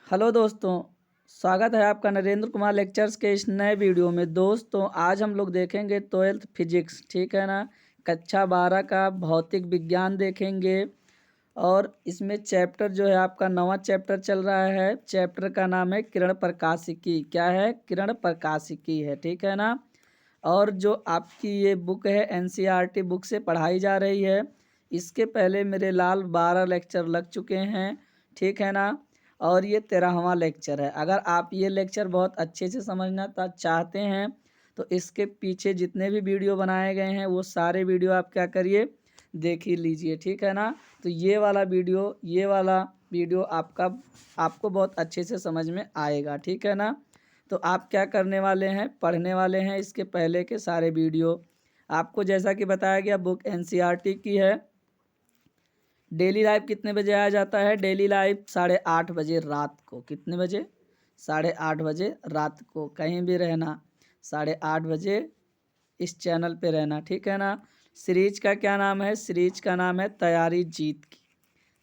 Hello दोस्तों, स्वागत है आपका नरेंद्र कुमार लेक्चर्स के इस नए वीडियो में। दोस्तों आज हम लोग देखेंगे 12th फिजिक्स, ठीक है ना। कक्षा 12 का भौतिक विज्ञान देखेंगे और इसमें चैप्टर जो है आपका 9वां चैप्टर चल रहा है। चैप्टर का नाम है किरण प्रकाशिकी। क्या है? किरण प्रकाशिकी है, ठीक है ना। और जो आपकी ये बुक है एनसीईआरटी बुक से पढ़ाई जा रही है। इसके पहले मेरे लाल 12 लेक्चर लग चुके हैं, ठीक है ना। और ये 13वां लेक्चर है। अगर आप ये लेक्चर बहुत अच्छे से समझना चाहते हैं तो इसके पीछे जितने भी वीडियो बनाए गए हैं वो सारे वीडियो आप क्या करिए, देख ही लीजिए, ठीक है ना। तो ये वाला वीडियो आपको बहुत अच्छे से समझ में आएगा, ठीक है ना। तो आप क्या करने वाले हैं, पढ़ने वाले हैं इसके पहले के सारे वीडियो। आपको जैसा कि बताया गया बुक एनसीईआरटी की है। डेली लाइव कितने बजे आया जाता है? डेली लाइव 8:30 बजे रात को। कितने बजे? 8:30 बजे रात को। कहीं भी रहना, 8:30 बजे इस चैनल पे रहना, ठीक है ना। सीरीज का क्या नाम है? सीरीज का नाम है तैयारी जीत की।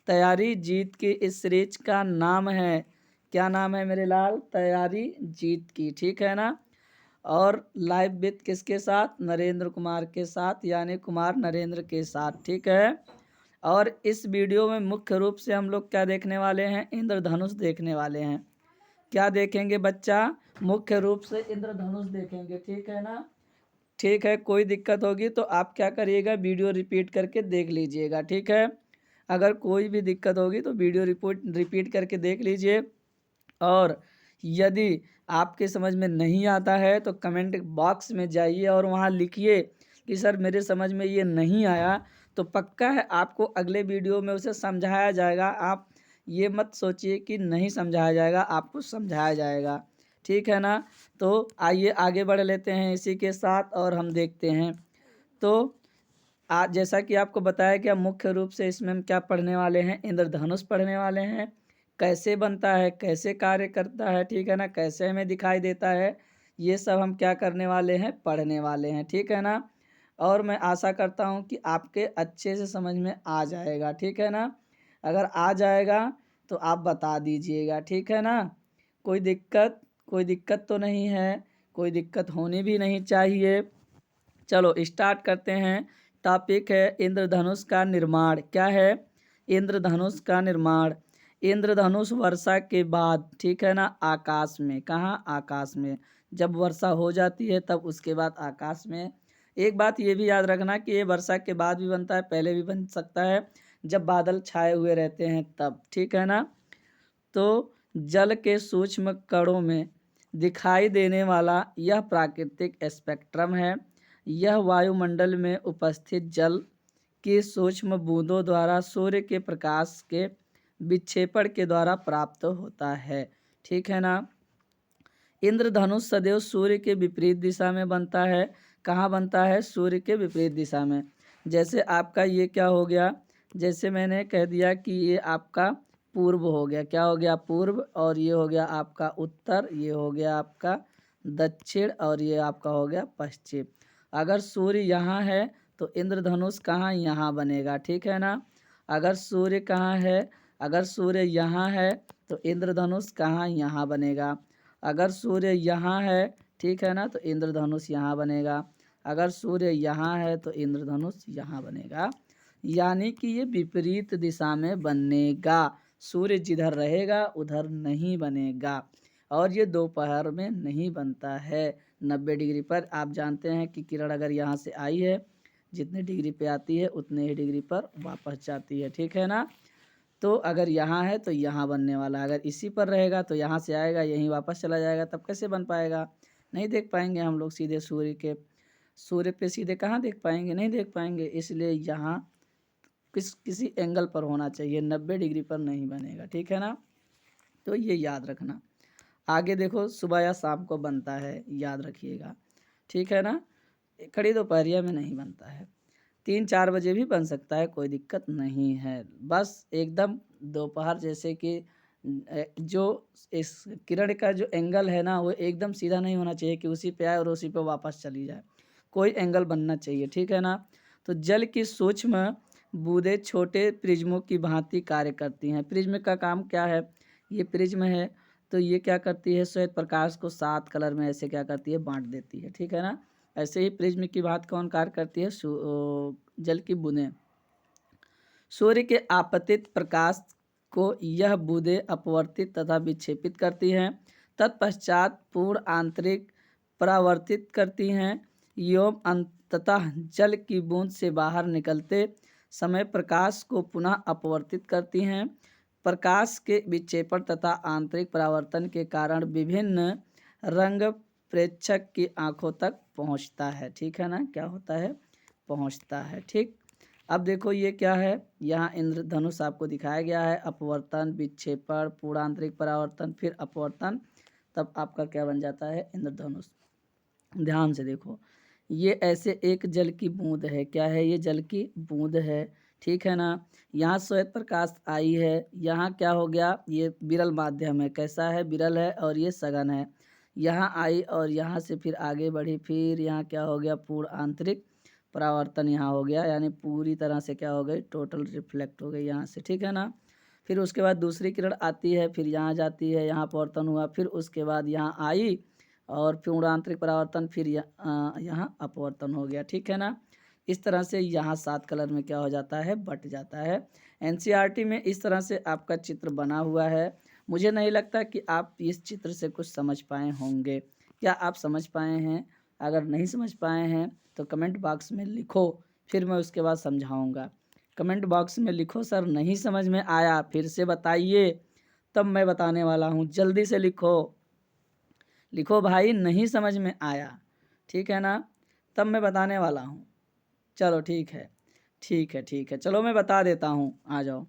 तैयारी जीत की इस सीरीज का नाम है, क्या नाम है मेरे लाल? तैयारी जीत की, ठीक है ना। और लाइव विथ किसके साथ? नरेंद्र कुमार के साथ, यानी कुमार नरेंद्र के साथ, ठीक है। और इस वीडियो में मुख्य रूप से हम लोग क्या देखने वाले हैं? इंद्रधनुष देखने वाले हैं। क्या देखेंगे बच्चा? मुख्य रूप से इंद्रधनुष देखेंगे, ठीक है ना। ठीक है, कोई दिक्कत होगी तो आप क्या करिएगा, वीडियो रिपीट करके देख लीजिएगा, ठीक है। अगर कोई भी दिक्कत होगी तो वीडियो रिपीट करके देख लीजिए। और यदि आपके समझ में नहीं आता है तो कमेंट बॉक्स में जाइए और वहाँ लिखिए कि सर मेरे समझ में ये नहीं आया। तो पक्का है आपको अगले वीडियो में उसे समझाया जाएगा। आप ये मत सोचिए कि नहीं समझाया जाएगा, आपको समझाया जाएगा, ठीक है ना। तो आइए आगे बढ़ लेते हैं इसी के साथ और हम देखते हैं। तो आज जैसा कि आपको बताया कि हम मुख्य रूप से इसमें हम क्या पढ़ने वाले हैं? इंद्रधनुष पढ़ने वाले हैं। कैसे बनता है, कैसे कार्य करता है, ठीक है ना, कैसे हमें दिखाई देता है, ये सब हम क्या करने वाले हैं? पढ़ने वाले हैं, ठीक है ना। और मैं आशा करता हूँ कि आपके अच्छे से समझ में आ जाएगा, ठीक है ना। अगर आ जाएगा तो आप बता दीजिएगा, ठीक है ना। कोई दिक्कत तो नहीं है, कोई दिक्कत होनी भी नहीं चाहिए। चलो स्टार्ट करते हैं। टॉपिक है इंद्रधनुष का निर्माण। क्या है? इंद्रधनुष का निर्माण। इंद्रधनुष वर्षा के बाद, ठीक है ना, आकाश में। कहाँ? आकाश में। जब वर्षा हो जाती है तब उसके बाद आकाश में। एक बात ये भी याद रखना कि ये वर्षा के बाद भी बनता है, पहले भी बन सकता है, जब बादल छाए हुए रहते हैं तब, ठीक है ना। तो जल के सूक्ष्म कणों में दिखाई देने वाला यह प्राकृतिक स्पेक्ट्रम है। यह वायुमंडल में उपस्थित जल की सूक्ष्म बूंदों द्वारा सूर्य के प्रकाश के विक्षेपण के द्वारा प्राप्त होता है, ठीक है ना। इंद्रधनुष सदैव सूर्य के विपरीत दिशा में बनता है। कहाँ बनता है? सूर्य के विपरीत दिशा में। जैसे आपका ये क्या हो गया, जैसे मैंने कह दिया कि ये आपका पूर्व हो गया। क्या हो गया? पूर्व। और ये हो गया आपका उत्तर, ये हो गया आपका दक्षिण और ये आपका हो गया पश्चिम। अगर सूर्य यहाँ है तो इंद्रधनुष कहाँ? यहाँ बनेगा, ठीक है ना। अगर सूर्य कहाँ है? अगर सूर्य यहाँ है तो इंद्रधनुष कहाँ? यहाँ बनेगा। अगर सूर्य यहाँ है, ठीक है ना, तो इंद्रधनुष यहाँ बनेगा। अगर सूर्य यहाँ है तो इंद्रधनुष यहाँ बनेगा। यानी कि ये विपरीत दिशा में बनेगा। सूर्य जिधर रहेगा उधर नहीं बनेगा। और ये दोपहर में नहीं बनता है। 90 डिग्री पर आप जानते हैं कि किरण अगर यहाँ से आई है, जितने डिग्री पे आती है उतने ही डिग्री पर वापस जाती है, ठीक है ना। तो अगर यहाँ है तो यहाँ बनने वाला है, अगर इसी पर रहेगा तो यहाँ से आएगा यहीं वापस चला जाएगा, तब कैसे बन पाएगा? नहीं देख पाएंगे हम लोग सीधे सूर्य पे सीधे कहाँ देख पाएंगे? नहीं देख पाएंगे। इसलिए यहाँ किसी एंगल पर होना चाहिए, 90 डिग्री पर नहीं बनेगा, ठीक है ना। तो ये याद रखना। आगे देखो, सुबह या शाम को बनता है, याद रखिएगा, ठीक है ना। खड़ी दोपहरिया में नहीं बनता है। 3-4 बजे भी बन सकता है, कोई दिक्कत नहीं है। बस एकदम दोपहर जैसे कि जो इस किरण का जो एंगल है ना वो एकदम सीधा नहीं होना चाहिए कि उसी पे आए और उसी पे वापस चली जाए। कोई एंगल बनना चाहिए, ठीक है ना। तो जल की सूक्ष्म बूंदें छोटे प्रिज्मों की भांति कार्य करती हैं। प्रिज्म का काम क्या है? ये प्रिज्म है, तो ये क्या करती है, श्वेत प्रकाश को 7 कलर में ऐसे क्या करती है, बांट देती है। ठीक है ना। ऐसे ही प्रिज्म की बात कौन कार्य करती है, जल की बूंदें। सूर्य के आपतित प्रकाश को यह बूंदें अपवर्तित तथा विक्षेपित करती हैं, तत्पश्चात पूर्ण आंतरिक परावर्तित करती हैं एवं अंततः जल की बूंद से बाहर निकलते समय प्रकाश को पुनः अपवर्तित करती हैं। प्रकाश के विक्षेपण तथा आंतरिक परावर्तन के कारण विभिन्न रंग प्रेक्षक की आंखों तक पहुंचता है। ठीक है ना, क्या होता है, पहुंचता है। ठीक, अब देखो ये क्या है, यहाँ इंद्रधनुष आपको दिखाया गया है, अपवर्तन, विक्षेपण, पूर्ण आंतरिक परावर्तन, फिर अपवर्तन, तब आपका क्या बन जाता है, इंद्रधनुष। ध्यान से देखो, ये ऐसे एक जल की बूंद है, क्या है, ये जल की बूंद है। ठीक है ना। यहाँ श्वेत प्रकाश आई है, यहाँ क्या हो गया, ये विरल माध्यम है, कैसा है, विरल है, और ये सघन है। यहाँ आई और यहाँ से फिर आगे बढ़ी, फिर यहाँ क्या हो गया, पूर्ण आंतरिक परावर्तन यहाँ हो गया, यानी पूरी तरह से क्या हो गई, टोटल रिफ्लेक्ट हो गई यहाँ से। ठीक है ना। फिर उसके बाद दूसरी किरण आती है, फिर यहाँ जाती है, यहाँ परावर्तन हुआ, फिर उसके बाद यहाँ आई और पूर्ण आंतरिक परावर्तन, फिर यहाँ अपवर्तन हो गया। ठीक है ना। इस तरह से यहाँ 7 कलर में क्या हो जाता है, बट जाता है। एनसीईआरटी में इस तरह से आपका चित्र बना हुआ है। मुझे नहीं लगता कि आप इस चित्र से कुछ समझ पाए होंगे। क्या आप समझ पाए हैं? अगर नहीं समझ पाए हैं तो कमेंट बॉक्स में लिखो, फिर मैं उसके बाद समझाऊंगा। कमेंट बॉक्स में लिखो सर नहीं समझ में आया, फिर से बताइए, तब मैं बताने वाला हूँ। जल्दी से लिखो, लिखो भाई, नहीं समझ में आया, ठीक है ना, तब मैं बताने वाला हूँ। चलो ठीक है, ठीक है, ठीक है, चलो मैं बता देता हूँ, आ जाओ।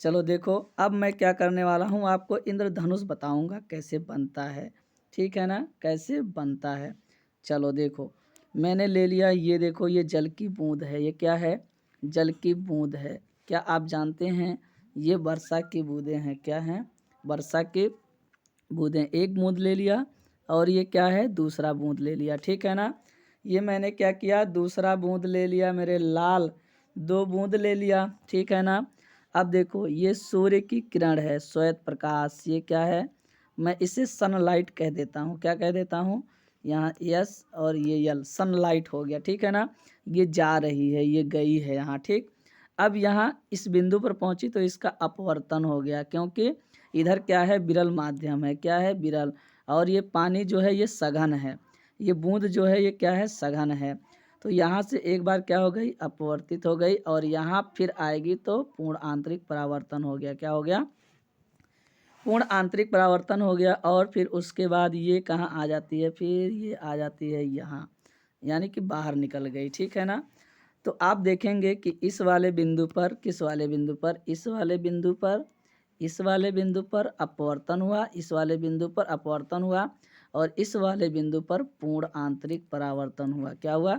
चलो देखो, अब मैं क्या करने वाला हूँ, आपको इंद्रधनुष बताऊँगा कैसे बनता है। ठीक है ना, कैसे बनता है। चलो देखो, मैंने ले लिया, ये देखो, ये जल की बूंद है, ये क्या है, जल की बूंद है। क्या आप जानते हैं ये वर्षा की बूंदें हैं, क्या हैं, वर्षा की बूंदें। एक बूंद ले लिया और ये क्या है, दूसरा बूंद ले लिया। ठीक है ना। ये मैंने क्या किया, दूसरा बूंद ले लिया, मेरे लाल 2 बूंद ले लिया। ठीक है ना। अब देखो, ये सूर्य की किरण है, श्वेत प्रकाश, ये क्या है, मैं इसे सनलाइट कह देता हूँ। क्या कह देता हूँ, यहाँ यस और ये यल, सनलाइट हो गया। ठीक है ना। ये जा रही है, ये गई है यहाँ। ठीक, अब यहाँ इस बिंदु पर पहुँची तो इसका अपवर्तन हो गया, क्योंकि इधर क्या है, विरल माध्यम है, क्या है, विरल, और ये पानी जो है ये सघन है, ये बूंद जो है ये क्या है, सघन है। तो यहाँ से एक बार क्या हो गई, अपवर्तित हो गई, और यहाँ फिर आएगी तो पूर्ण आंतरिक परावर्तन हो गया। क्या हो गया, पूर्ण आंतरिक परावर्तन हो गया। और फिर उसके बाद ये कहाँ आ जाती है, फिर ये आ जाती है यहाँ, यानी कि बाहर निकल गई। ठीक है ना। तो आप देखेंगे कि इस वाले बिंदु पर, किस वाले बिंदु पर, इस वाले बिंदु पर, इस वाले बिंदु पर अपवर्तन हुआ, इस वाले बिंदु पर अपवर्तन हुआ, और इस वाले बिंदु पर पूर्ण आंतरिक परावर्तन हुआ। क्या हुआ,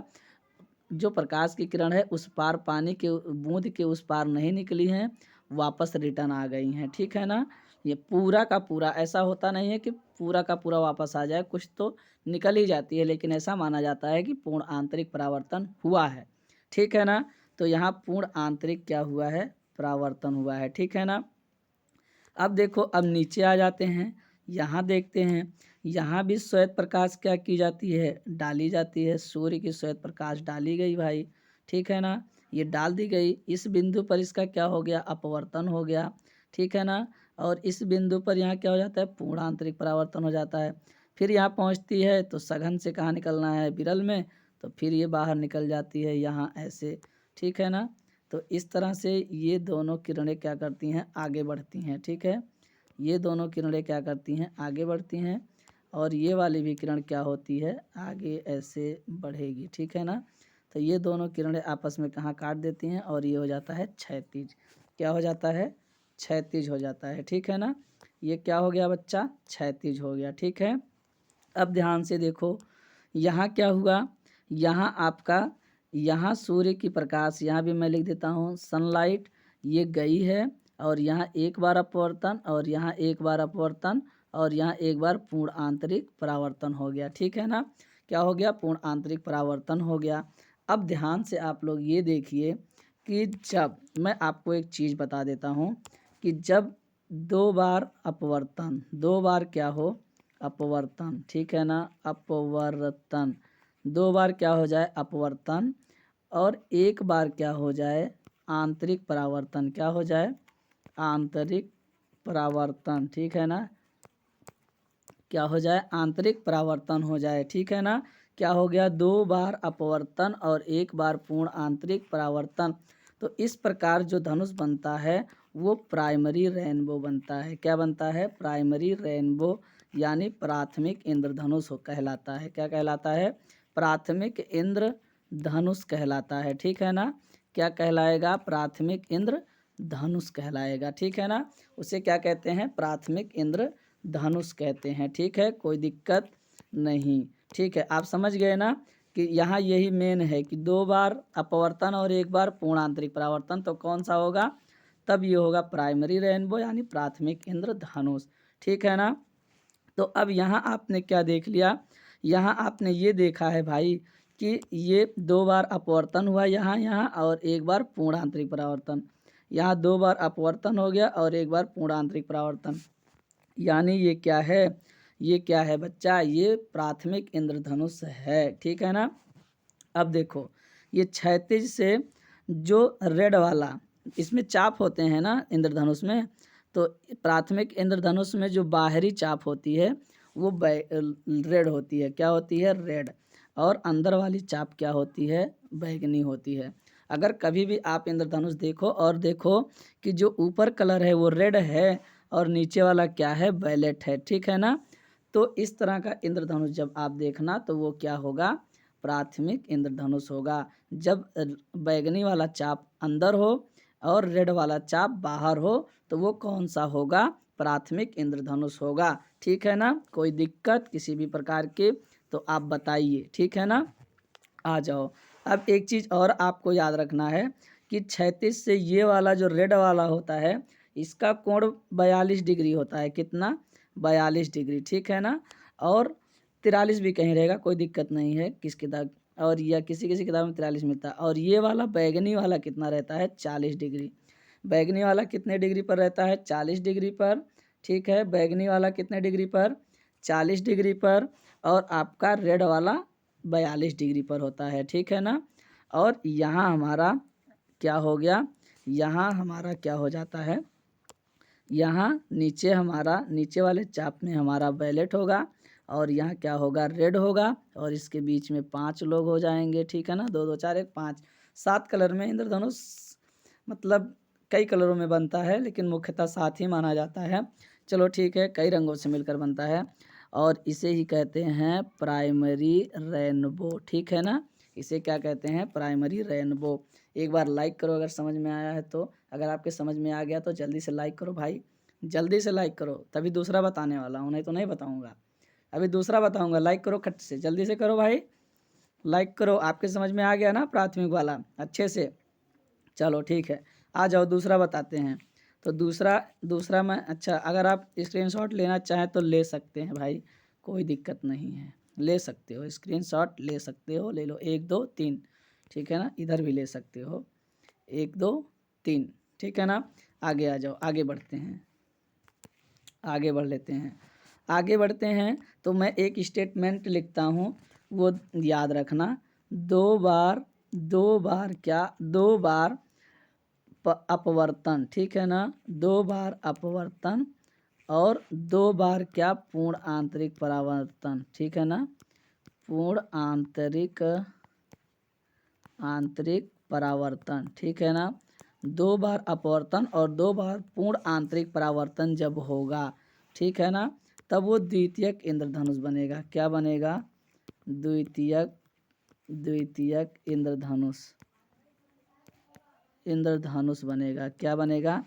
जो प्रकाश की किरण है उस पार, पानी के बूंद के उस पार नहीं निकली हैं, वापस रिटर्न आ गई हैं। ठीक है ना। ये पूरा का पूरा, ऐसा होता नहीं है कि पूरा का पूरा वापस आ जाए, कुछ तो निकल ही जाती है, लेकिन ऐसा माना जाता है कि पूर्ण आंतरिक परावर्तन हुआ है। ठीक है ना। तो यहाँ पूर्ण आंतरिक क्या हुआ है, परावर्तन हुआ है। ठीक है ना। अब देखो, अब नीचे आ जाते हैं, यहाँ देखते हैं, यहाँ भी श्वेत प्रकाश क्या की जाती है, डाली जाती है, सूर्य की श्वेत प्रकाश डाली गई भाई। ठीक है ना, ये डाल दी गई, इस बिंदु पर इसका क्या हो गया, अपवर्तन हो गया। ठीक है ना। और इस बिंदु पर यहाँ क्या हो जाता है, पूर्ण आंतरिक परावर्तन हो जाता है। फिर यहाँ पहुँचती है तो सघन से कहाँ निकलना है, विरल में, तो फिर ये बाहर निकल जाती है यहाँ ऐसे। ठीक है ना। तो इस तरह से ये दोनों किरणें क्या करती हैं, आगे बढ़ती हैं। ठीक है, ये दोनों किरणें क्या करती हैं, आगे बढ़ती हैं, और ये वाली भी किरण क्या होती है, आगे ऐसे बढ़ेगी। ठीक है ना। तो ये दोनों किरणें आपस में कहाँ काट देती हैं, और ये हो जाता है क्षैतिज। क्या हो जाता है, क्षैतिज हो जाता है। ठीक है ना। ये क्या हो गया बच्चा, क्षैतिज हो गया। ठीक है। अब ध्यान से देखो, यहाँ क्या हुआ, यहाँ आपका, यहाँ सूर्य की प्रकाश, यहाँ भी मैं लिख देता हूँ सनलाइट, ये गई है, और यहाँ एक बार अपवर्तन, और यहाँ एक बार अपवर्तन, और यहाँ एक बार पूर्ण आंतरिक परावर्तन हो गया। ठीक है ना। क्या हो गया, पूर्ण आंतरिक परावर्तन हो गया। अब ध्यान से आप लोग ये देखिए कि जब, मैं आपको एक चीज़ बता देता हूँ कि जब दो बार अपवर्तन, दो बार क्या हो अपवर्तन, ठीक है ना, अपवर्तन, दो बार क्या हो जाए अपवर्तन, और एक बार क्या हो जाए आंतरिक परावर्तन, क्या हो जाए आंतरिक परावर्तन, ठीक है ना, क्या हो जाए आंतरिक परावर्तन हो जाए, ठीक है ना। क्या हो गया, दो बार अपवर्तन और एक बार पूर्ण आंतरिक परावर्तन। तो इस प्रकार जो धनुष बनता है वो प्राइमरी रेनबो बनता है। क्या बनता है, प्राइमरी रेनबो, यानी प्राथमिक इंद्रधनुष कहलाता है। क्या कहलाता है, प्राथमिक इंद्रधनुष कहलाता है, ठीक है ना। क्या कहलाएगा, प्राथमिक इंद्रधनुष कहलाएगा, ठीक है ना। उसे क्या कहते हैं, प्राथमिक इंद्रधनुष कहते हैं, ठीक है, कोई दिक्कत नहीं, ठीक है। आप समझ गए ना कि यहाँ यही मेन है कि दो बार अपवर्तन और एक बार पूर्ण आंतरिक परावर्तन, तो कौन सा होगा, तब ये होगा प्राइमरी रेनबो यानी प्राथमिक इंद्रधनुष, ठीक है ना। तो अब यहाँ आपने क्या देख लिया, यहाँ आपने ये देखा है भाई कि ये दो बार अपवर्तन हुआ यहाँ यहाँ और एक बार पूर्ण आंतरिक परावर्तन, यहाँ दो बार अपवर्तन हो गया और एक बार पूर्ण आंतरिक परावर्तन, यानी ये क्या है, ये क्या है बच्चा, ये प्राथमिक इंद्रधनुष है, ठीक है ना। अब देखो ये क्षैतिज से जो रेड वाला, इसमें चाप होते हैं ना इंद्रधनुष में, तो प्राथमिक इंद्रधनुष में जो बाहरी चाप होती है वो रेड होती है, क्या होती है, रेड, और अंदर वाली चाप क्या होती है, बैंगनी होती है। अगर कभी भी आप इंद्रधनुष देखो और देखो कि जो ऊपर कलर है वो रेड है और नीचे वाला क्या है, वैलेट है, ठीक है ना। तो इस तरह का इंद्रधनुष जब आप देखना तो वो क्या होगा, प्राथमिक इंद्रधनुष होगा। जब बैगनी वाला चाप अंदर हो और रेड वाला चाप बाहर हो तो वो कौन सा होगा, प्राथमिक इंद्रधनुष होगा, ठीक है ना। कोई दिक्कत किसी भी प्रकार की तो आप बताइए, ठीक है ना। आ जाओ, अब एक चीज़ और आपको याद रखना है कि क्षैतिज से ये वाला जो रेड वाला होता है इसका कोण 42 डिग्री होता है, कितना, 42 डिग्री, ठीक है ना। और 43 भी कहीं रहेगा, कोई दिक्कत नहीं है, किस किताब और या किसी किसी किताब में 43 मिलता है। और ये वाला बैगनी वाला कितना रहता है, 40 डिग्री, बैगनी वाला कितने डिग्री पर रहता है, 40 डिग्री पर, ठीक है, बैगनी वाला कितने डिग्री पर, 40 डिग्री पर, और आपका रेड वाला 42 डिग्री पर होता है, ठीक है ना। और यहाँ हमारा क्या हो गया, यहाँ हमारा क्या हो जाता है, यहाँ नीचे हमारा नीचे वाले चाप में हमारा वैलेट होगा और यहाँ क्या होगा, रेड होगा, और इसके बीच में 5 लोग हो जाएंगे, ठीक है ना, 2 2 4 1 5, 7 कलर में इंद्रधनुष, मतलब कई कलरों में बनता है लेकिन मुख्यतः 7 ही माना जाता है। चलो ठीक है, कई रंगों से मिलकर बनता है और इसे ही कहते हैं प्राइमरी रेनबो, ठीक है ना। इसे क्या कहते हैं, प्राइमरी रेनबो। एक बार लाइक करो अगर समझ में आया है तो, अगर आपके समझ में आ गया तो जल्दी से लाइक करो भाई, जल्दी से लाइक करो, तभी दूसरा बताने वाला हूँ, नहीं तो नहीं बताऊँगा। अभी दूसरा बताऊँगा, लाइक करो खट से, जल्दी से करो भाई, लाइक करो। आपके समझ में आ गया ना प्राथमिक वाला अच्छे से, चलो ठीक है, आ जाओ दूसरा बताते हैं। तो दूसरा दूसरा मैं, अच्छा अगर आप स्क्रीनशॉट लेना चाहें तो ले सकते हैं भाई, कोई दिक्कत नहीं है, ले सकते हो स्क्रीनशॉट, ले सकते हो, ले लो 1 2 3, ठीक है ना, इधर भी ले सकते हो 1 2 3, ठीक है ना। आगे आ जाओ, आगे बढ़ते हैं, आगे बढ़ लेते हैं, आगे बढ़ते हैं। तो मैं एक स्टेटमेंट लिखता हूँ, वो याद रखना, दो बार क्या, दो बार अपवर्तन, ठीक है ना, दो बार अपवर्तन और दो बार क्या, पूर्ण आंतरिक परावर्तन, ठीक है ना, पूर्ण आंतरिक परावर्तन, ठीक है ना। दो बार अपवर्तन और दो बार पूर्ण आंतरिक परावर्तन जब होगा, ठीक है ना, तब वो द्वितीयक इंद्रधनुष बनेगा, क्या बनेगा, द्वितीयक इंद्रधनुष बनेगा, क्या बनेगा,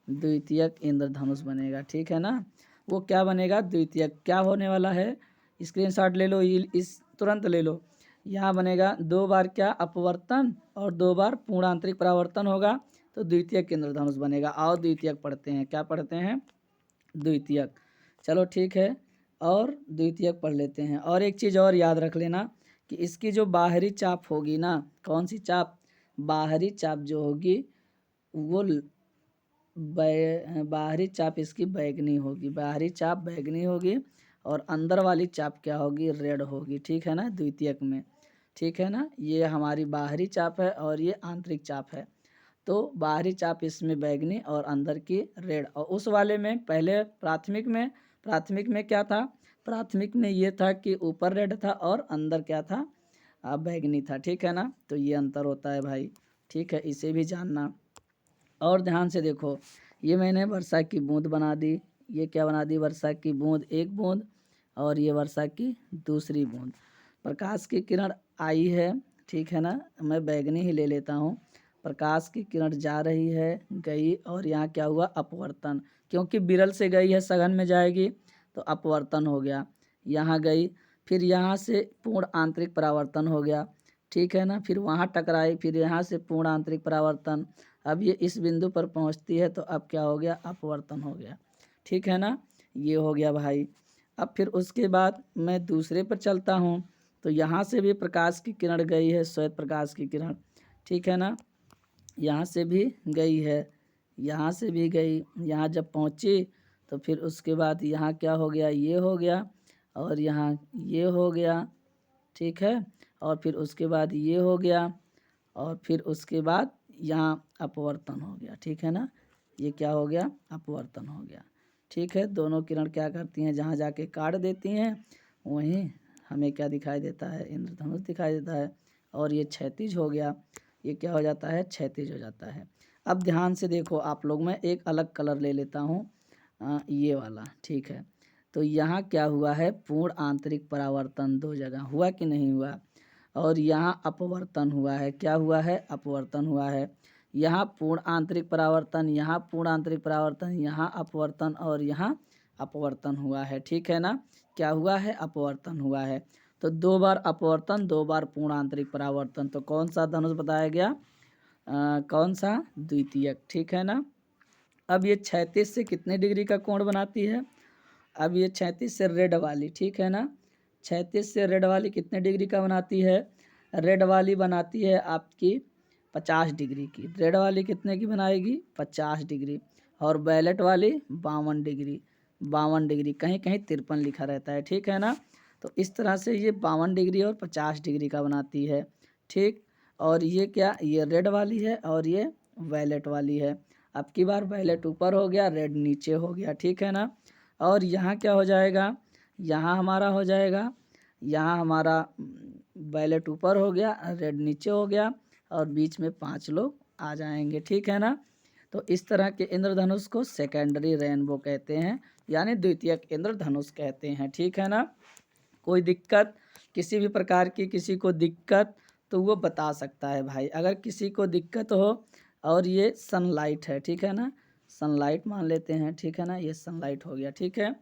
द्वितीयक इंद्रधनुष बनेगा, ठीक है ना। वो क्या बनेगा, द्वितीयक, क्या होने वाला है, स्क्रीनशॉट ले लो, इस तुरंत ले लो। यहाँ बनेगा दो बार क्या अपवर्तन और दो बार पूर्ण आंतरिक परावर्तन होगा तो द्वितीयक इंद्रधनुष बनेगा। और द्वितीयक पढ़ते हैं, क्या पढ़ते हैं, द्वितीयक, चलो ठीक है, और द्वितीयक पढ़ लेते हैं। और एक चीज़ और याद रख लेना कि इसकी जो बाहरी चाप होगी ना, कौन सी चाप, बाहरी चाप जो होगी वो बाहरी चाप इसकी बैगनी होगी, बाहरी चाप बैगनी होगी और अंदर वाली चाप क्या होगी, रेड होगी। ठीक है ना, द्वितीयक में। ठीक है ना, ये हमारी बाहरी चाप है और ये आंतरिक चाप है। तो बाहरी चाप इसमें बैगनी और अंदर की रेड। और उस वाले में पहले प्राथमिक में क्या था, प्राथमिक में ये था कि ऊपर रेड था और अंदर क्या था, बैगनी था। ठीक है ना, तो ये अंतर होता है भाई। ठीक है, इसे भी जानना। और ध्यान से देखो, ये मैंने वर्षा की बूंद बना दी, ये क्या बना दी, वर्षा की बूंद, एक बूंद, और ये वर्षा की दूसरी बूंद। प्रकाश की किरण आई है, ठीक है ना, मैं बैगनी ही ले लेता हूँ। प्रकाश की किरण जा रही है, गई, और यहाँ क्या हुआ, अपवर्तन, क्योंकि विरल से गई है सघन में जाएगी तो अपवर्तन हो गया। यहाँ गई, फिर यहाँ से पूर्ण आंतरिक परावर्तन हो गया। ठीक है ना, फिर वहाँ टकराई, फिर यहाँ से पूर्ण आंतरिक परावर्तन। अब ये इस बिंदु पर पहुँचती है तो अब क्या हो गया, अपवर्तन हो गया। ठीक है ना, ये हो गया भाई। अब फिर उसके बाद मैं दूसरे पर चलता हूँ, तो यहाँ से भी प्रकाश की किरण गई है, श्वेत प्रकाश की किरण। ठीक है ना, यहाँ से भी गई है, यहाँ से भी गई, यहाँ जब पहुँची तो फिर उसके बाद यहाँ क्या हो गया, ये हो गया, और यहाँ ये हो गया। ठीक है, और फिर उसके बाद ये हो गया, और फिर उसके बाद यहाँ अपवर्तन हो गया। ठीक है ना, ये क्या हो गया, अपवर्तन हो गया। ठीक है, दोनों किरण क्या करती हैं, जहाँ जाके काट देती हैं वहीं हमें क्या दिखाई देता है, इंद्रधनुष दिखाई देता है। और ये क्षैतिज हो गया, ये क्या हो जाता है, क्षैतिज हो जाता है। अब ध्यान से देखो आप लोग, मैं एक अलग कलर ले लेता हूँ, ये वाला। ठीक है, तो यहाँ क्या हुआ है, पूर्ण आंतरिक परावर्तन दो जगह हुआ कि नहीं हुआ, और यहाँ अपवर्तन हुआ है, क्या हुआ है, अपवर्तन हुआ है। यहाँ पूर्ण आंतरिक परावर्तन, यहाँ पूर्ण आंतरिक परावर्तन, यहाँ अपवर्तन, और यहाँ अपवर्तन हुआ है। ठीक है ना, क्या हुआ है, अपवर्तन हुआ है। तो 2 बार अपवर्तन, 2 बार पूर्ण आंतरिक परावर्तन, तो कौन सा धनुष बताया गया, कौन सा, द्वितीयक। ठीक है ना, अब ये 36 से कितने डिग्री का कोण बनाती है, अब ये 36 से रेड वाली, ठीक है ना, 36 से रेड वाली कितने डिग्री का बनाती है, रेड वाली बनाती है आपकी 50 डिग्री की। रेड वाली कितने की बनाएगी, 50 डिग्री, और वैलेट वाली 52 डिग्री, 52 डिग्री, कहीं कहीं 53 लिखा रहता है। ठीक है ना, तो इस तरह से ये 52 डिग्री और 50 डिग्री का बनाती है। ठीक, और ये क्या, ये रेड वाली है और ये वैलेट वाली है। अब की बार वैलेट ऊपर हो गया, रेड नीचे हो गया। ठीक है ना, और यहाँ क्या हो जाएगा, यहाँ हमारा हो जाएगा, यहाँ हमारा वैलेट ऊपर हो गया, रेड नीचे हो गया, और बीच में 5 लोग आ जाएंगे। ठीक है ना, तो इस तरह के इंद्रधनुष को सेकेंडरी रेनबो कहते हैं, यानी द्वितीयक इंद्रधनुष कहते हैं। ठीक है ना, कोई दिक्कत, किसी भी प्रकार की किसी को दिक्कत तो वो बता सकता है भाई। अगर किसी को दिक्कत हो, और ये सनलाइट है, ठीक है ना, सनलाइट मान लेते हैं। ठीक है ना, ये सनलाइट हो गया। ठीक है,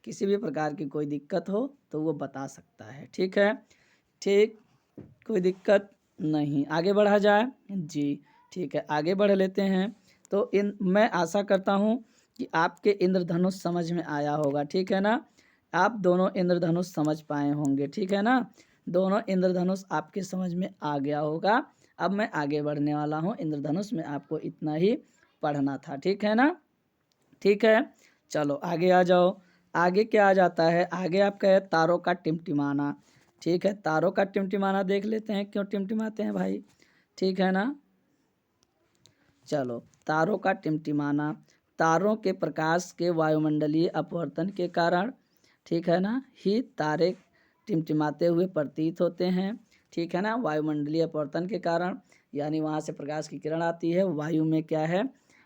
किसी भी प्रकार की कोई दिक्कत हो तो वो बता सकता है। ठीक है, ठीक, कोई दिक्कत नहीं, आगे बढ़ा जाए जी। ठीक है, आगे बढ़ लेते हैं। तो मैं आशा करता हूँ कि आपके इंद्रधनुष समझ में आया होगा। ठीक है ना, आप दोनों इंद्रधनुष समझ पाए होंगे। ठीक है ना, दोनों इंद्रधनुष आपके समझ में आ गया होगा। अब मैं आगे बढ़ने वाला हूँ, इंद्रधनुष में आपको इतना ही पढ़ना था। ठीक है ना, ठीक है, चलो आगे आ जाओ। आगे क्या आ जाता है, आगे आपका है तारों का टिमटिमाना। ठीक है, तारों का टिमटिमाना देख लेते हैं, क्यों टिमटिमाते हैं भाई। ठीक है ना, चलो, तारों का टिमटिमाना, तारों के प्रकाश के वायुमंडलीय अपवर्तन के कारण, ठीक है ना, ही तारे टिमटिमाते हुए प्रतीत होते हैं। ठीक है ना, वायुमंडलीय अपवर्तन के कारण, यानी वहाँ से प्रकाश की किरण आती है, वायु में क्या है,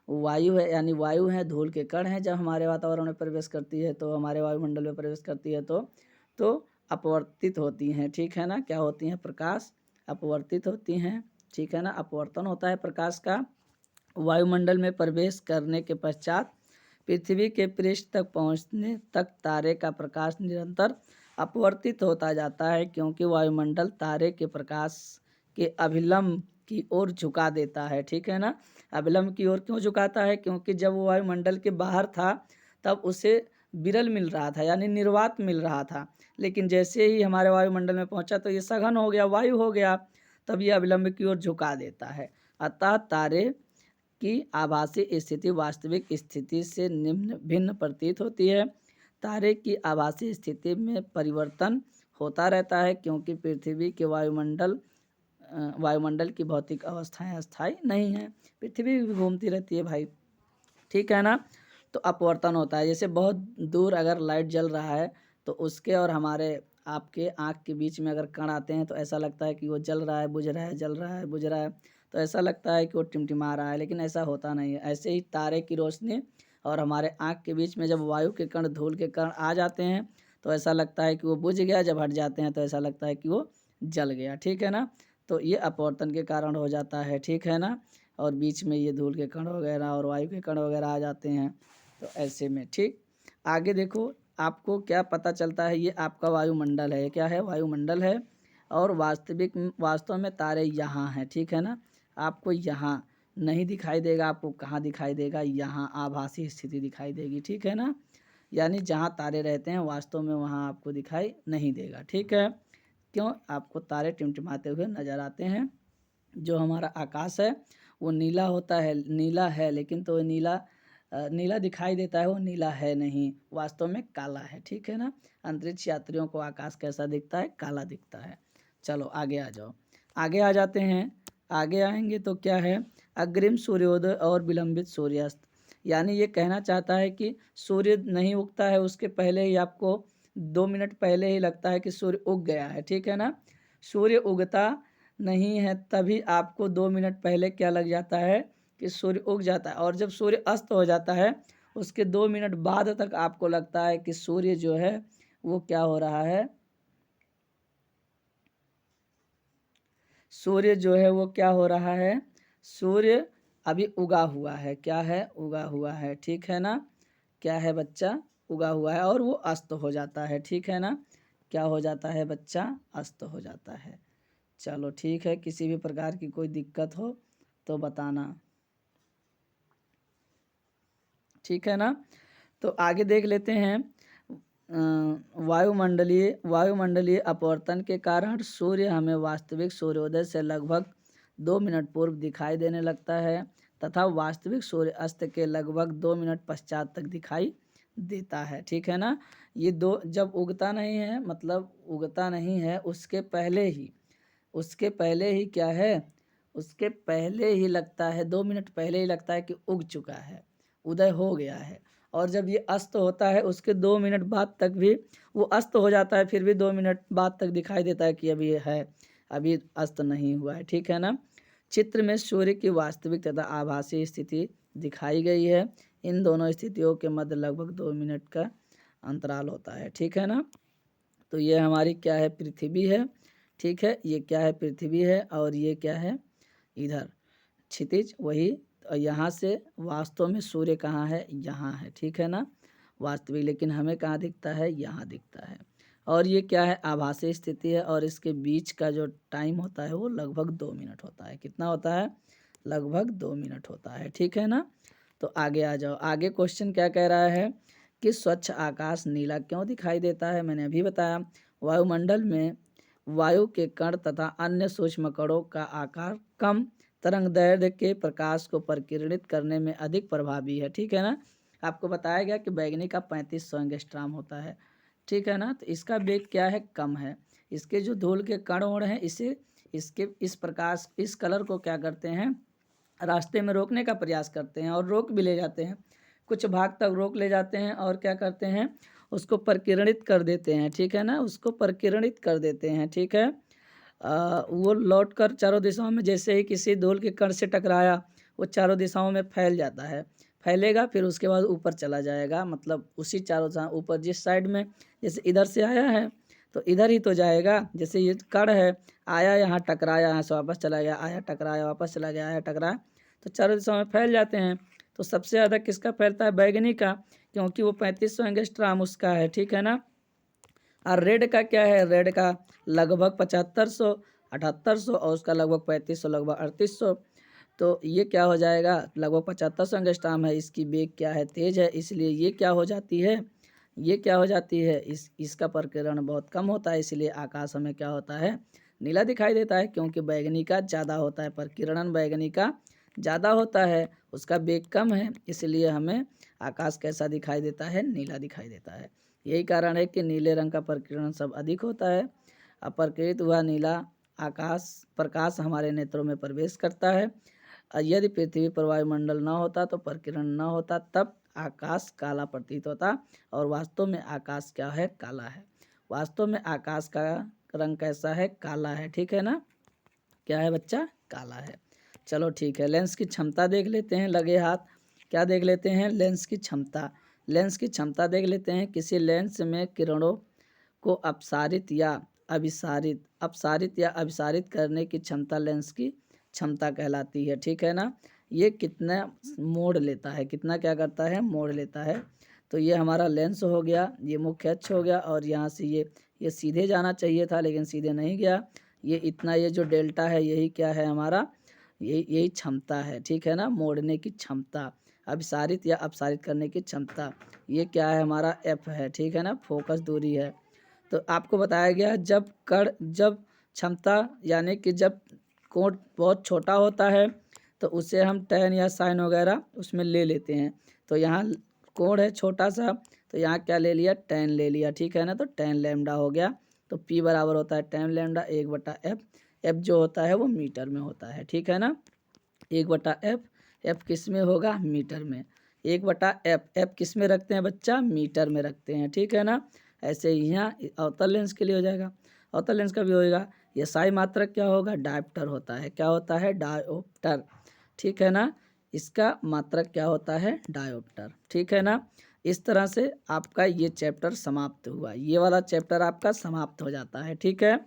वायु है, यानी वायु है, धूल के कण हैं, जब हमारे वातावरण में प्रवेश करती है तो हमारे वायुमंडल में प्रवेश करती है तो अपवर्तित होती हैं। ठीक है ना, क्या होती हैं, प्रकाश अपवर्तित होती हैं। ठीक है ना, अपवर्तन होता है प्रकाश का। वायुमंडल में प्रवेश करने के पश्चात पृथ्वी के पृष्ठ तक पहुंचने तक तारे का प्रकाश निरंतर अपवर्तित होता जाता है, क्योंकि वायुमंडल तारे के प्रकाश के अभिलंब की ओर झुका देता है। ठीक है ना, अभिलंब की ओर क्यों झुकाता है, क्योंकि जब वो वायुमंडल के बाहर था तब उसे विरल मिल रहा था, यानी निर्वात मिल रहा था। लेकिन जैसे ही हमारे वायुमंडल में पहुंचा तो ये सघन हो गया, वायु हो गया, तब ये अभिलंब की ओर झुका देता है। अतः तारे की आभासी स्थिति वास्तविक स्थिति से निम्न भिन्न प्रतीत होती है। तारे की आभासी स्थिति में परिवर्तन होता रहता है क्योंकि पृथ्वी के वायुमंडल की भौतिक अवस्थाएं अस्थायी नहीं हैं। पृथ्वी भी घूमती रहती है भाई, ठीक है ना। तो अपवर्तन होता है, जैसे बहुत दूर अगर लाइट जल रहा है तो उसके और हमारे आपके आँख के बीच में अगर कण आते हैं तो ऐसा लगता है कि वो जल रहा है, बुझ रहा है, जल रहा है, बुझ रहा है, तो ऐसा लगता है कि वो टिमटिमा रहा है, लेकिन ऐसा होता नहीं है। ऐसे ही तारे की रोशनी और हमारे आँख के बीच में जब वायु के कण, धूल के कण आ जाते हैं तो ऐसा लगता है कि वो बुझ गया, जब हट जाते हैं तो ऐसा लगता है कि वो जल गया, ठीक है ना। तो ये अपवर्तन के कारण हो जाता है, ठीक है ना। और बीच में ये धूल के कण वगैरह और वायु के कण वगैरह आ जाते हैं, तो ऐसे में, ठीक। आगे देखो, आपको क्या पता चलता है, ये आपका वायुमंडल है, क्या है, वायुमंडल है। और वास्तव में तारे यहाँ हैं, ठीक है ना। आपको यहाँ नहीं दिखाई देगा, आपको कहाँ दिखाई देगा, यहाँ आभासी स्थिति दिखाई देगी, ठीक है ना। यानी जहाँ तारे रहते हैं वास्तव में वहाँ आपको दिखाई नहीं देगा, ठीक है। क्यों, आपको तारे टिमटिमाते हुए नज़र आते हैं। जो हमारा आकाश है वो नीला होता है, नीला है, लेकिन तो नीला दिखाई देता है, वो नीला है नहीं, वास्तव में काला है, ठीक है ना। अंतरिक्ष यात्रियों को आकाश कैसा दिखता है, काला दिखता है। चलो आगे आ जाओ, आगे आ जाते हैं। आगे आएंगे तो क्या है, अग्रिम सूर्योदय और विलंबित सूर्यास्त। यानी ये कहना चाहता है कि सूर्य नहीं उगता है उसके पहले ही आपको 2 मिनट पहले ही लगता है कि सूर्य उग गया है, ठीक है ना। सूर्य उगता नहीं है तभी आपको 2 मिनट पहले क्या लग जाता है कि सूर्य उग जाता है, और जब सूर्य अस्त हो जाता है उसके 2 मिनट बाद तक आपको लगता है कि सूर्य जो है वो क्या हो रहा है, सूर्य जो है वो क्या हो रहा है, सूर्य अभी उगा हुआ है, क्या है, उगा हुआ है, ठीक है ना। क्या है बच्चा, उगा हुआ है, और वो अस्त हो जाता है, ठीक है ना। क्या हो जाता है बच्चा, अस्त हो जाता है। चलो ठीक है, किसी भी प्रकार की कोई दिक्कत हो तो बताना, ठीक है ना। तो आगे देख लेते हैं। वायुमंडलीय अपवर्तन के कारण सूर्य हमें वास्तविक सूर्योदय से लगभग 2 मिनट पूर्व दिखाई देने लगता है तथा वास्तविक सूर्य अस्त के लगभग 2 मिनट पश्चात तक दिखाई देता है, ठीक है ना। ये दो जब उगता नहीं है, मतलब उगता नहीं है उसके पहले ही क्या है, उसके पहले ही लगता है, 2 मिनट पहले ही लगता है कि उग चुका है, उदय हो गया है। और जब ये अस्त होता है उसके 2 मिनट बाद तक भी वो अस्त हो जाता है, फिर भी 2 मिनट बाद तक दिखाई देता है कि अभी ये है, अभी अस्त नहीं हुआ है, ठीक है ना। चित्र में सूर्य की वास्तविक तथा आभासी स्थिति दिखाई गई है। इन दोनों स्थितियों के मध्य लगभग 2 मिनट का अंतराल होता है, ठीक है ना। तो ये हमारी क्या है, पृथ्वी है, ठीक है। ये क्या है, पृथ्वी है, और ये क्या है, इधर क्षितिज वही। यहाँ से वास्तव में सूर्य कहाँ है, यहाँ है, ठीक है ना, वास्तविक। लेकिन हमें कहाँ दिखता है, यहाँ दिखता है। और ये क्या है, आभासी स्थिति है, और इसके बीच का जो टाइम होता है वो लगभग 2 मिनट होता है। कितना होता है, लगभग 2 मिनट होता है, ठीक है ना। तो आगे आ जाओ, आगे क्वेश्चन क्या कह रहा है कि स्वच्छ आकाश नीला क्यों दिखाई देता है। मैंने अभी बताया, वायुमंडल में वायु के कण तथा अन्य सूक्ष्म कणों का आकार कम तरंगदैर्घ्य के प्रकाश को परिकिरणित करने में अधिक प्रभावी है, ठीक है ना। आपको बताया गया कि बैगनी का 3500 एंगस्ट्राम होता है, ठीक है ना। तो इसका वेग क्या है, कम है। इसके जो धूल के कण वण हैं इसके इस प्रकाश, इस कलर को क्या करते हैं, रास्ते में रोकने का प्रयास करते हैं, और रोक भी ले जाते हैं, कुछ भाग तक रोक ले जाते हैं, और क्या करते हैं, उसको परिकिरणित कर देते हैं, ठीक है ना, उसको परिकिरणित कर देते हैं, ठीक है। वो लौट कर चारों दिशाओं में, जैसे ही किसी धूल के कण से टकराया वो चारों दिशाओं में फैल जाता है, फैलेगा, फिर उसके बाद ऊपर चला जाएगा, मतलब उसी चारों दिशा ऊपर, जिस साइड में, जैसे इधर से आया है तो इधर ही तो जाएगा। जैसे ये कण है, आया यहाँ टकराया, यहाँ से वापस चला गया, आया टकराया, वापस चला गया, आया टकराया, तो चारों दिशाओं में फैल जाते हैं। तो सबसे ज़्यादा किसका फैलता है, बैगनी का, क्योंकि वो 3500 एंगस्ट्राम उसका है, ठीक है ना। और रेड का क्या है, रेड का लगभग 7500, 7800, और उसका लगभग 3500, लगभग 3800। तो ये क्या हो जाएगा, लगभग 7500 एंगस्ट्राम है, इसकी वेग क्या है, तेज है, इसलिए ये क्या हो जाती है, ये क्या हो जाती है, इसका प्रकीर्णन बहुत कम होता है, इसलिए आकाश हमें क्या होता है, नीला दिखाई देता है, क्योंकि बैगनी का ज़्यादा होता है, प्रकीर्णन बैगनी का ज़्यादा होता है, उसका वेग कम है, इसलिए हमें आकाश कैसा दिखाई देता है, नीला दिखाई देता है। यही कारण है कि नीले रंग का प्रकीर्णन सब अधिक होता है। अपरकृत हुआ नीला आकाश प्रकाश हमारे नेत्रों में प्रवेश करता है। यदि पृथ्वी पर वायुमंडल न होता तो प्रकीर्णन न होता, तब आकाश काला प्रतीत होता। और वास्तव में आकाश क्या है, काला है। वास्तव में आकाश का रंग कैसा है, काला है। ठीक है ना, क्या है बच्चा, काला है। चलो ठीक है, लेंस की क्षमता देख लेते हैं, लगे हाथ। क्या देख लेते हैं, लेंस की क्षमता। लेंस की क्षमता देख लेते हैं। किसी लेंस में किरणों को अपसारित या अभिसारित करने की क्षमता लेंस की क्षमता कहलाती है। ठीक है ना, ये कितना मोड़ लेता है, कितना क्या करता है, मोड़ लेता है। तो ये हमारा लेंस हो गया, ये मुख्य अक्ष हो गया, और यहाँ से ये सीधे जाना चाहिए था लेकिन सीधे नहीं गया। ये इतना, ये जो डेल्टा है यही क्या है हमारा, यही क्षमता है। ठीक है ना, मोड़ने की क्षमता, अभिसारित या अपसारित करने की क्षमता, ये क्या है हमारा, एफ है। ठीक है ना, फोकस दूरी है। तो आपको बताया गया जब क्षमता यानी कि जब कोण बहुत छोटा होता है तो उसे हम tan या sin वगैरह उसमें ले लेते हैं। तो यहाँ कोण है छोटा सा, तो यहाँ क्या ले लिया, tan ले लिया। ठीक है ना, तो tan लैम्डा हो गया। तो P बराबर होता है tan लैम्डा 1/f। f जो होता है वो मीटर में होता है। ठीक है ना, 1/f। f किस में होगा, मीटर में। 1/f, f किस में रखते हैं बच्चा, मीटर में रखते हैं। ठीक है ना, ऐसे ही यहाँ अवतल लेंस के लिए हो जाएगा, अवतल लेंस का भी होएगा। ये साई मात्रक क्या होगा, डायोप्टर होता है। क्या होता है, डायोप्टर। ठीक है ना, इसका मात्रक क्या होता है, डायोप्टर। ठीक है ना, इस तरह से आपका ये चैप्टर समाप्त हुआ, ये वाला चैप्टर आपका समाप्त हो जाता है। ठीक है,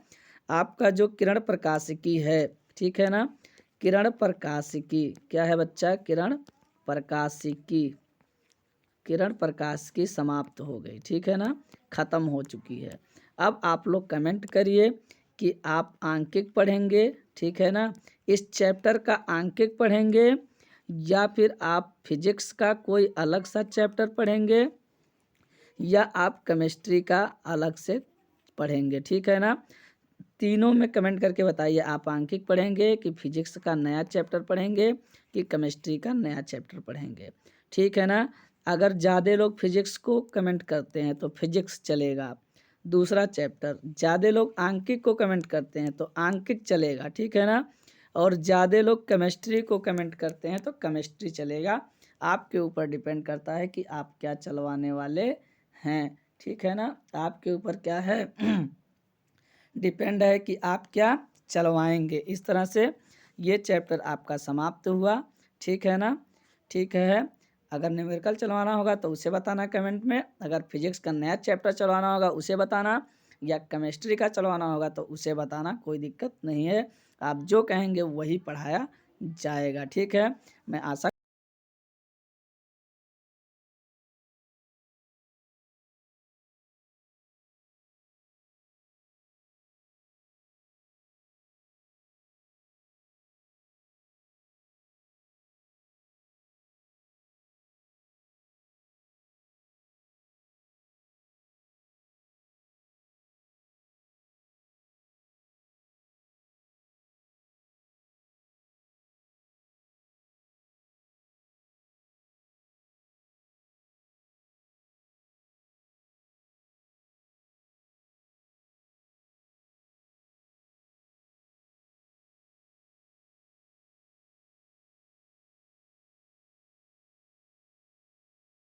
आपका जो किरण प्रकाशिकी है, ठीक है ना, किरण प्रकाशिकी क्या है बच्चा, किरण प्रकाशिकी, किरण प्रकाशिकी समाप्त हो गई। ठीक है ना, ख़त्म हो चुकी है। अब आप लोग कमेंट करिए कि आप आंकिक पढ़ेंगे, ठीक है ना, इस चैप्टर का आंकिक पढ़ेंगे या फिर आप फिजिक्स का कोई अलग सा चैप्टर पढ़ेंगे या आप केमिस्ट्री का अलग से पढ़ेंगे। ठीक है ना, तीनों में कमेंट करके बताइए, आप आंकिक पढ़ेंगे कि फिजिक्स का नया चैप्टर पढ़ेंगे कि केमिस्ट्री का नया चैप्टर पढ़ेंगे। ठीक है ना, अगर ज़्यादा लोग फिजिक्स को कमेंट करते हैं तो फिजिक्स चलेगा, दूसरा चैप्टर। ज़्यादा लोग आंकिक को कमेंट करते हैं तो आंकिक चलेगा। ठीक है ना, और ज़्यादा लोग केमिस्ट्री को कमेंट करते हैं तो केमिस्ट्री चलेगा। आपके ऊपर डिपेंड करता है कि आप क्या चलवाने वाले हैं। ठीक है ना, आपके ऊपर क्या है डिपेंड है कि आप क्या चलवाएंगे। इस तरह से ये चैप्टर आपका समाप्त हुआ। ठीक है ना, ठीक है। अगर न्यूमेरिकल चलवाना होगा तो उसे बताना कमेंट में, अगर फिजिक्स का नया चैप्टर चलवाना होगा उसे बताना, या केमिस्ट्री का चलवाना होगा तो उसे बताना, कोई दिक्कत नहीं है। आप जो कहेंगे वही पढ़ाया जाएगा। ठीक है, मैं आशा